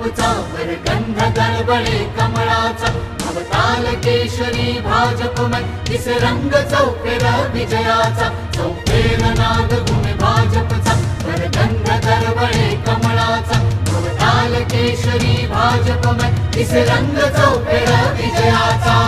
भाजपचा वरगंध दळबळे कमळाचा भवताल केशरी भाजपमय दिसे रंग चौफेर विजयाचा चौफेर नाद घुमे भाजपचा वरगंध दळबळे कमळाचा भवताल केशरी भाजपमय दिसे रंग चौफेर विजयाचा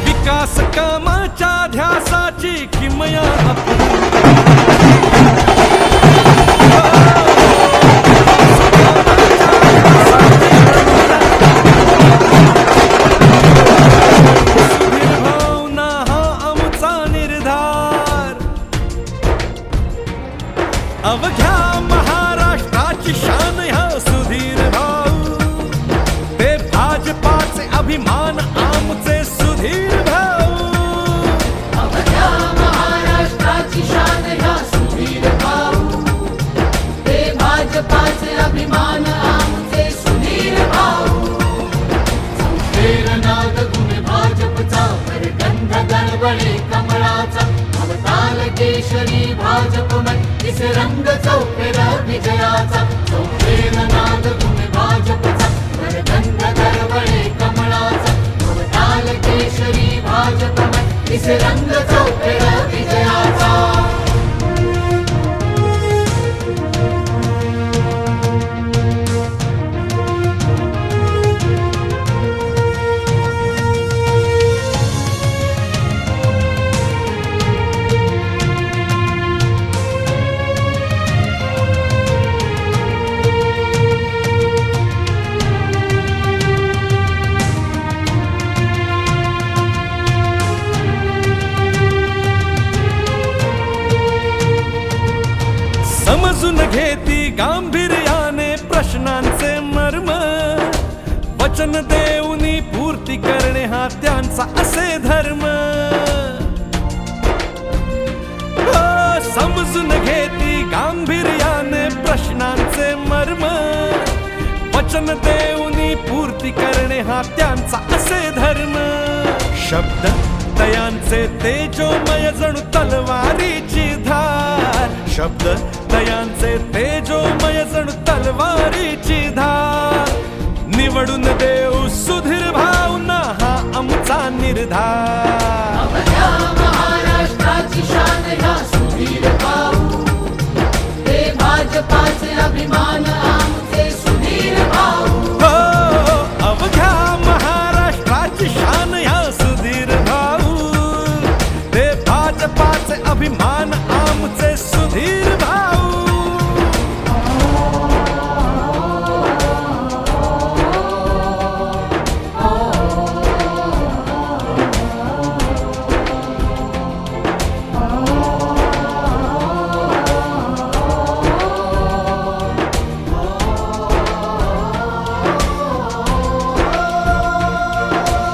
विकास कामाच्या ध्यासाची किमया भावना हा आमचा निर्धार अवघ्या महाराष्ट्राची शान ह्या सुधीर भाऊ ते भाजपाचे अभिमान आमचे सुधीर भाऊ अवघ्या महाराष्ट्राची शान ह्या सुधीर भाऊ ते भाजपाचे अभिमान आमचे सुधीर भाऊ चौफेर नाद घुमे भाजपचा वरगंध दळबळे कमळाचा भवताल केशरी भाजपमय दिसे रंग चौफेर विजयाचा चौफेर नाद घुमे भाजपचा वरगंध दळबळे कमळाचा भवताल केशरी भाजपमय दिसे रंग चौफेर विजयाचा समजून घेती गांभीर्याने प्रश्नांचे मर्म वचन देऊनी पूर्ती करणे हा त्यांचा असे धर्म समजून घेती गांभीर्याने प्रश्नांचे मर्म वचन देऊनी पूर्ती करणे हा त्यांचा असे धर्म शब्द दयांचे तेजोमय जणू तलवारीची धार शब्द दयांचे तेजोमय जणू तलवारीची धार निवडून देऊ सुधीर भावना हा आमचा निर्धार अवघ्या महाराष्ट्राची शान ह्या सुधीर भाऊ ते भाजपाचे अभिमान आमचे सुधीर भाऊ अवघ्या महाराष्ट्राची शान ह्या सुधीर भाऊ ते भाजपाचे अभिमान आमचे सुधीर भाऊ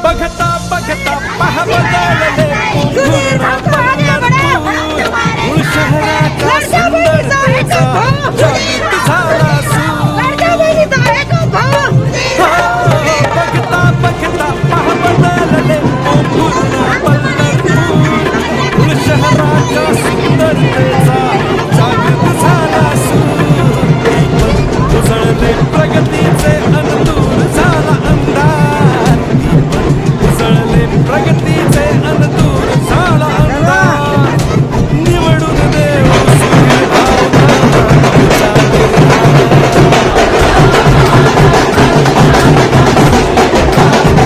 बघता बघता पहा बदलले मूळ शहराचा सुंदरतेचा जागृत झाला बघता बघता पहा बदलले मूळ शहराच्या सुंदरतेचा जागृत झाला उजळले प्रगतीचे अंदूर झाला अंधार उजळले प्रगतीचे अंदूर झाला अंधार निवडून देऊ सुधीर भावना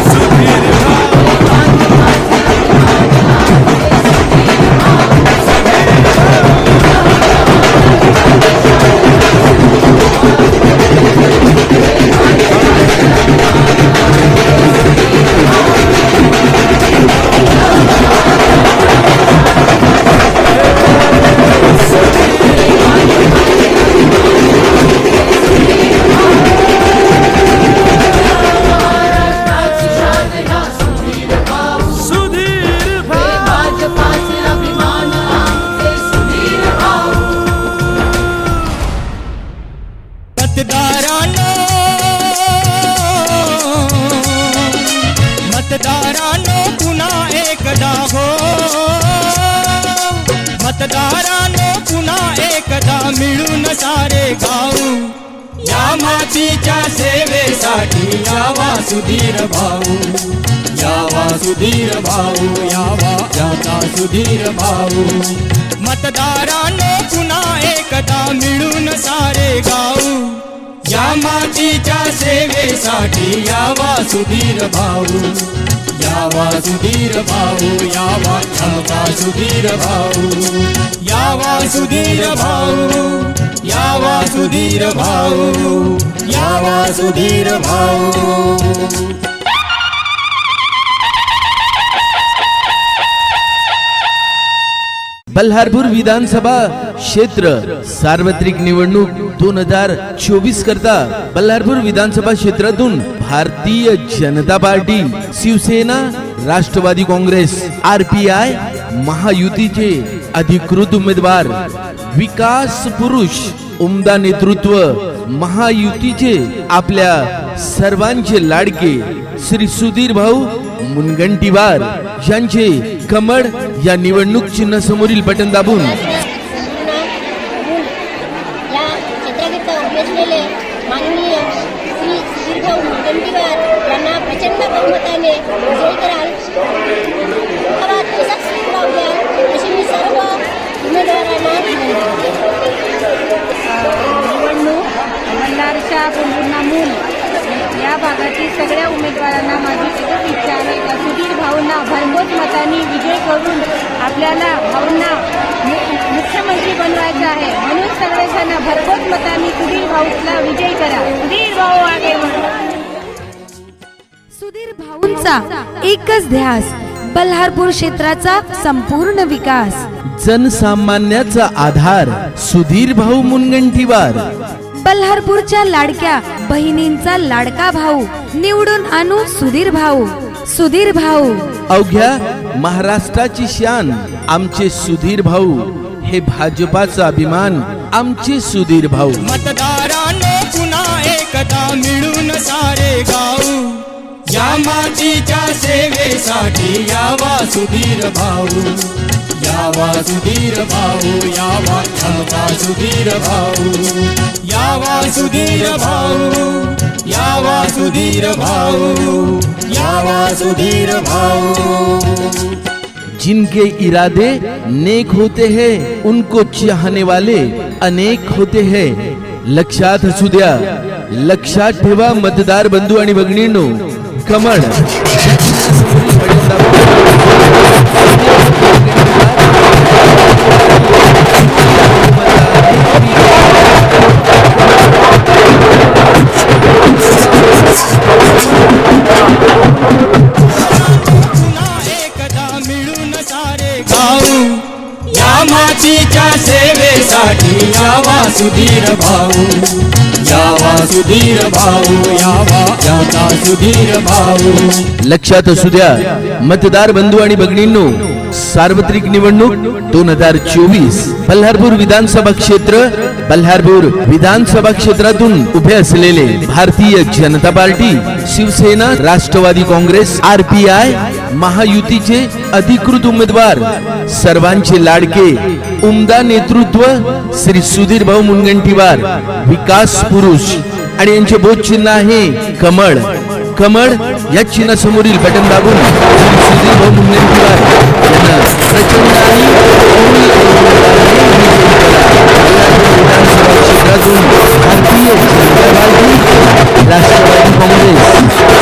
सुधीर मतदारांनो पुन्हा एकदा हो, मतदारांनो पुन्हा एकदा मिळून सारे गाऊ, या मातीच्या सेवेसाठी यावा सुधीर भाऊ, यावा सुधीर भाऊ, यावा याचा सुधीर भाऊ, मतदारांनो पुन्हा एकदा मिळून सारे गाऊ, या मातीच्या सेवेसाठी यावा सुधीर भाऊ, यावा सुधीर भाऊ, यावा याचा सुधीर भाऊ, यावा सुधीर भाऊ, यावा सुधीर भाऊ, यावा सुधीर भाऊ. बल्हारपूर विधानसभा क्षेत्र सार्वत्रिक निवडणूक 2024 करता बल्हारपूर विधानसभा क्षेत्रातून भारतीय जनता पार्टी, शिवसेना, राष्ट्रवादी काँग्रेस, RPI महायुतीचे अधिकृत उमेदवार विकास पुरुष उमदा नेतृत्व महायुतीचे आपल्या सर्वांचे लाडके श्री सुधीर भाऊ मुनगंटीवार यांचे कमळ या निवडणूक चिन्ह समोरील बटन दाबून या क्षेत्राकरिता उभे असलेले माननीय श्री सुधीरभाऊ मुनगंटीवार यांना प्रचंड बहुमताने विजयी कराल, गावात तसाच राहू द्याल अशी मी सर्व उमेदवारांना निवडणूक बल्हारच्या बुलबुलना मूल या भागातील सगळ्या उमेदवारांना माझी एकच इच्छा आहे का सुधीर भाऊंना भरघोस मतांनी विजय करून आपल्याला भाऊंना मुख्यमंत्री बनवायचं आहे, म्हणून सर्वजण भरघोस मतांनी सुधीर भाऊला विजयी करा. सुधीर भाऊ आगे बढ़ो. सुधीर भाऊंचा एकच ध्यास, बल्हारपूर क्षेत्राचा संपूर्ण विकास. जनसामान्याचा आधार सुधीर भाऊ मुनगंटीवार. बल्हारपूरच्या लाडक्या बहिणींचा लाडका भाऊ, निवडून आणू सुधीर भाऊ. सुधीर भाऊ अवघ्या महाराष्ट्राची शान आमचे सुधीर भाऊ, हे भाजपाचा अभिमान आमचे सुधीर भाऊ. मतदारांनो पुन्हा एकदा मिळून सारे गाऊ, या मातीच्या सेवेसाठी यावा सुधीर भाऊ, यावा सुधीर भाऊ, यावा याचा सुधीर भाऊ, यावा सुधीर भाऊ, यावा सुधीर भाऊ, यावा सुधीर भाऊ. जिनके इरादे नेक होते हैं उनको चाहने वाले अनेक होते हैं. लक्षात असू द्या, लक्षात ठेवा मतदार बंधू आणि भगिनींनो, कमळ या मातीच्या सेवेसाठी यावा सुधीर भाऊ, यावा सुधीर भाऊ, यावा याचा सुधीर भाऊ. लक्षात असू द्या मतदार बंधू आणि भगिनींनो, सार्वत्रिक निवडणूक 2024 बल्हारपूर विधानसभा क्षेत्र, बल्हारपूर विधानसभा क्षेत्रातून उभे असलेले भारतीय जनता पार्टी, शिवसेना, राष्ट्रवादी काँग्रेस, RPI महायुतीचे अधिकृत उमेदवार सर्वांचे लाडके उमदा नेतृत्व श्री सुधीर भाऊ मुनगंटीवार विकास पुरुष आणि यांचे बोध चिन्ह आहे कमळ. कमळ या चिन्ह समोरील बटन दाबून श्री सुधीर भाऊ मुनगंटीवार यांना प्रचंड आणि बहुमताने विधानसभा क्षेत्रातून भारतीय जनता पार्टी, राष्ट्रवादी काँग्रेस,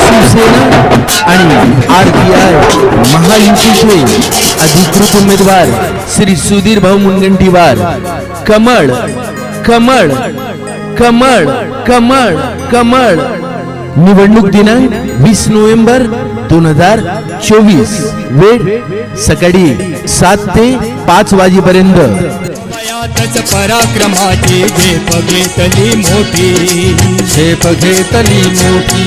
शिवसेना आणि RPI महायुतीचे अधिकृत उमेदवार श्री सुधीर भाऊ मुनगंटीवार. कमळ कमळ कमळ कमळ कमळ. निवडणूक दिनांक 20 नोव्हेंबर 2024. वेळ सकाळी 7 ते 5 वाजेपर्यंत. वयातच पराक्रमाची झेप घेतली मोठी, झेप घेतली मोठी,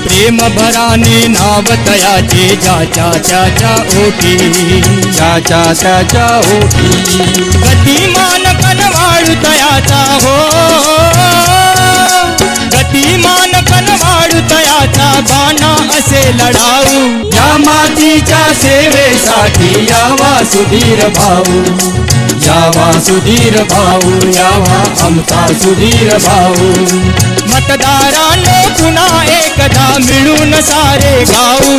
प्रेम भराने नाव तयाचे ज्याच्या त्याच्या ओठी, ज्याच्या त्याच्या ओठी, गतिमान कनवाळू तयाचा हो, गतिमान कनवाळू तयाचा बाणा असे लढाऊ, सेवेसाठी यावा सुधीर भाऊ, यावा सुधीर भाऊ, यावा आमचा सुधीर भाऊ. मतदारांनो पुन्हा एकदा मिळून सारे गाऊ,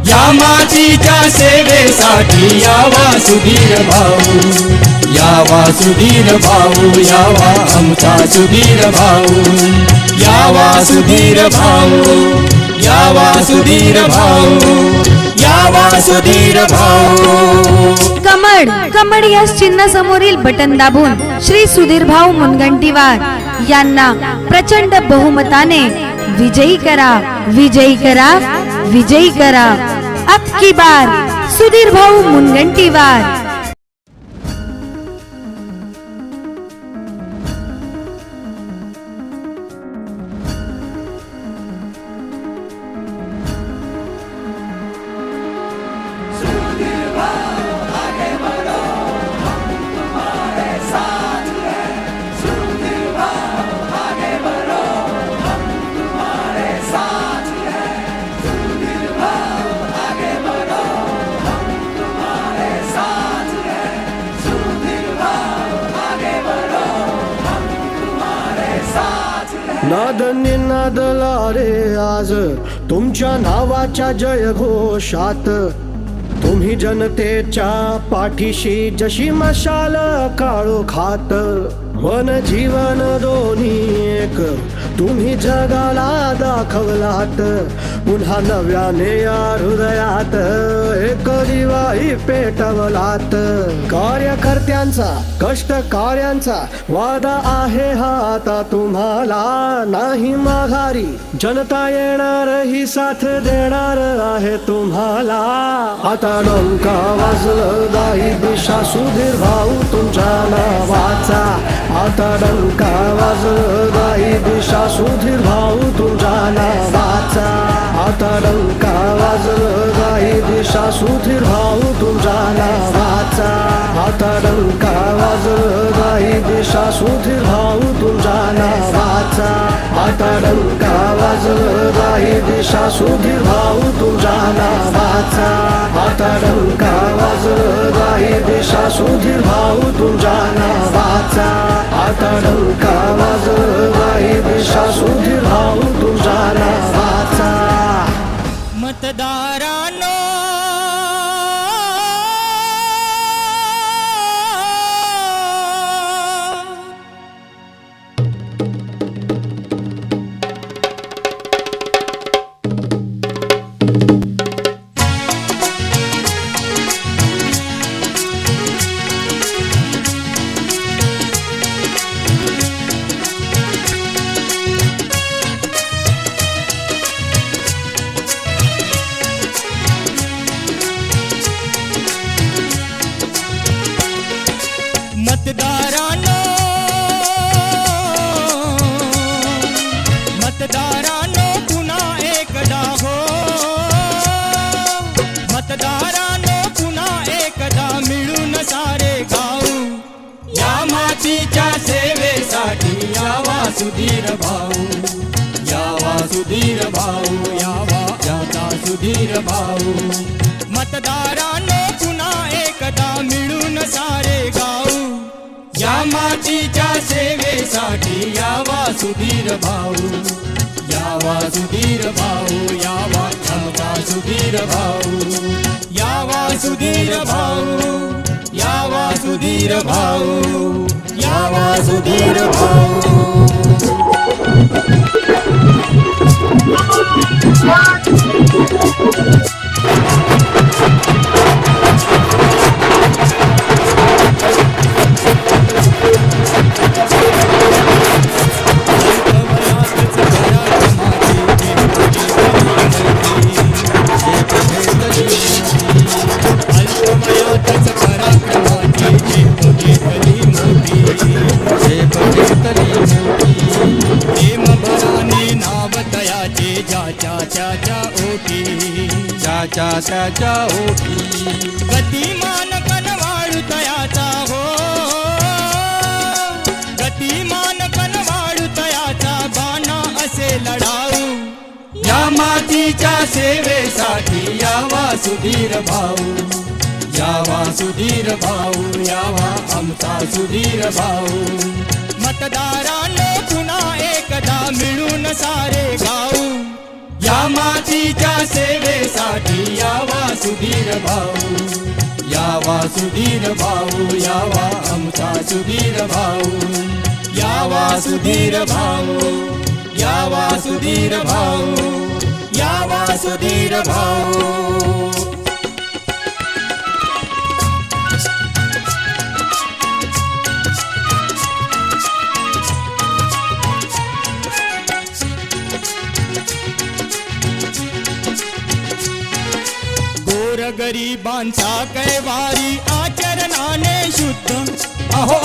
या मातीच्या सेवेसाठी यावा सुधीर भाऊ, यावा सुधीर भाऊ, यावा आमचा सुधीर भाऊ, यावा सुधीर भाऊ, यावा सुधीर भाऊ, यावा सुधीर भाऊ. कमळ या चिन्ह समोरील बटन दाबून श्री सुधीर भाऊ मुनगंटीवार यांना प्रचंड बहुमताने विजयी करा, विजयी करा, विजयी करा. अब की बार सुधीर भाऊ मुनगंटीवार. नाद निनादला रे आज तुमच्या नावाच्या जयघोषात, तुम्ही जनतेच्या पाठीशी जशी मशाल काळोखात. मन जीवन दोन्ही एक तुम्ही जगाला दाखवलात, पुन्हा नव्याने या हृदयात एक दिवाही पेटवलात. कार्यकर्त्यांचा कष्टकर्त्यांचा वादा आहे हा आता तुम्हाला, नाही माघारी जनता येणार ही साथ देणार आहे तुम्हाला. आता डोंका वाजलं दाही दिशा सुधीर भाऊ तुमच्या नावाचा, आता डंका वाजलं दाही दिशा सुधीर भाऊ तुमच्या नावाचा, आता डंका वाजलं दाही दिशा सुधीर भाऊ तुमच्या नावाचा, आता डंका वाजलं दाही दिशा सुधीर भाऊ तुमच्या नावाचा, आता डंका वाजलं दाही दिशा सुधीर भाऊ तुमच्या नावाचा, आता डंका वाजलं दाही दिशा सुधीर भाऊ तुमच्या नावाचा, आता डंका वाजलं दाही दिशा सुधीर भाऊ तुमच्या नावाचा. मतदारांनो मतदारांनो मतदारांनो पुन्हा एकदा हो, मतदारांनो पुन्हा एकदा मिळून सारे गाऊ, या मातीच्या सेवेसाठी यावा सुधीर भाऊ, यावा सुधीर भाऊ, यावा याचा सुधीर भाऊ. मतदारांनो पुन्हा एकदा मिळून सारे गाऊ, या मातीच्या सेवेसाठी यावा सुधीर भाऊ, यावा सुधीर भाऊ, यावा आमचा सुधीर भाऊ, यावा सुधीर भाऊ, यावा सुधीर भाऊ, यावा सुधीर भाऊ. त्याच्या ओठी गतिमान कनवाळू तयाचा हो, गतिमान कनवाळू तयाचा बाणा असे लढाऊ, या मातीच्या सेवेसाठी यावा सुधीर भाऊ, यावा सुधीर भाऊ, यावा आमचा सुधीर भाऊ. मतदारांनो पुन्हा एकदा मिळून सारे गाऊ, या मातीच्या सेवेसाठी यावा सुधीर भाऊ, यावा सुधीर भाऊ, यावा आमचा सुधीर भाऊ, यावा सुधीर भाऊ, यावा सुधीर भाऊ, यावा सुधीर भाऊ. गोरगरिबांचा कैवारी आचरणाने शुद्ध, अहो